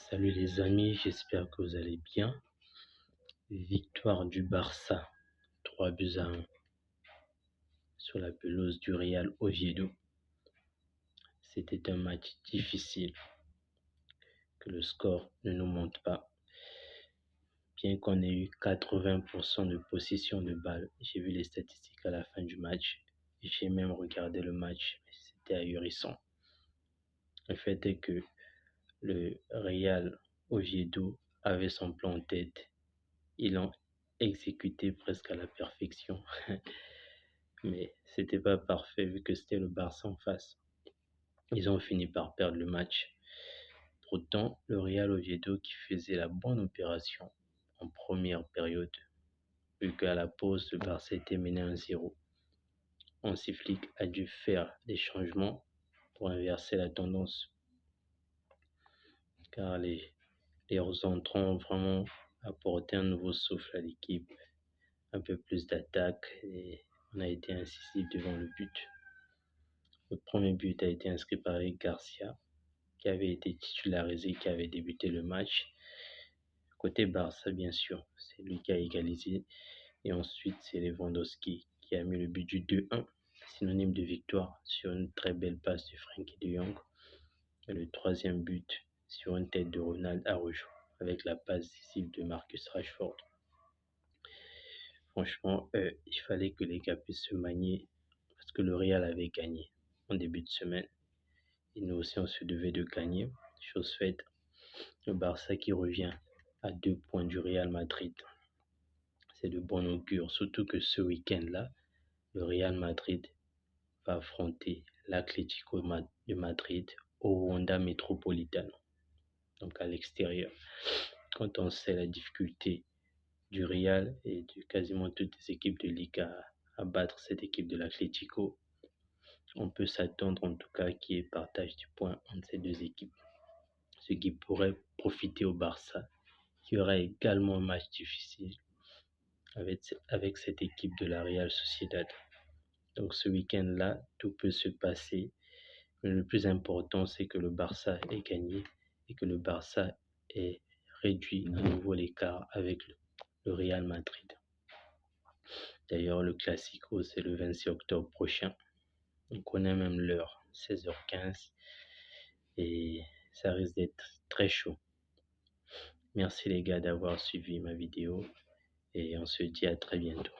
Salut les amis, j'espère que vous allez bien. Victoire du Barça, 3-1 sur la pelouse du Real Oviedo. C'était un match difficile, que le score ne nous montre pas. Bien qu'on ait eu 80% de possession de balle, j'ai vu les statistiques à la fin du match. J'ai même regardé le match, c'était ahurissant. Le fait est que le Real Oviedo avait son plan en tête. Ils l'ont exécuté presque à la perfection. Mais c'était pas parfait vu que c'était le Barça en face. Ils ont fini par perdre le match. Pourtant, le Real Oviedo qui faisait la bonne opération en première période, vu qu'à la pause, le Barça était mené 1-0. Hansi Flick a dû faire des changements pour inverser la tendance, car les entrants ont vraiment apporté un nouveau souffle à l'équipe, un peu plus d'attaque et on a été incisif devant le but. Le premier but a été inscrit par Eric Garcia, qui avait été titularisé, qui avait débuté le match. Côté Barça, bien sûr, c'est lui qui a égalisé. Et ensuite, c'est Lewandowski qui a mis le but du 2-1, synonyme de victoire, sur une très belle passe de Frenkie de Jong. Et le troisième but sur une tête de Ronald Araujo, avec la passe décisive de Marcus Rashford. Franchement, il fallait que les gars puissent se manier, parce que le Real avait gagné en début de semaine. Et nous aussi, on se devait de gagner. Chose faite, le Barça qui revient à 2 points du Real Madrid. C'est de bon augure, surtout que ce week-end-là, le Real Madrid va affronter l'Atlético de Madrid au Wanda Metropolitano, donc à l'extérieur. Quand on sait la difficulté du Real et de quasiment toutes les équipes de Liga à battre cette équipe de l'Atlético, on peut s'attendre en tout cas qu'il y ait partage du point entre ces deux équipes, ce qui pourrait profiter au Barça, qui aura également un match difficile avec cette équipe de la Real Sociedad. Donc ce week-end-là, tout peut se passer. Mais le plus important, c'est que le Barça ait gagné et que le Barça ait réduit à nouveau l'écart avec le Real Madrid. D'ailleurs, le Classico, c'est le 26 octobre prochain. On connaît même l'heure, 16h15. Et ça risque d'être très chaud. Merci les gars d'avoir suivi ma vidéo et on se dit à très bientôt.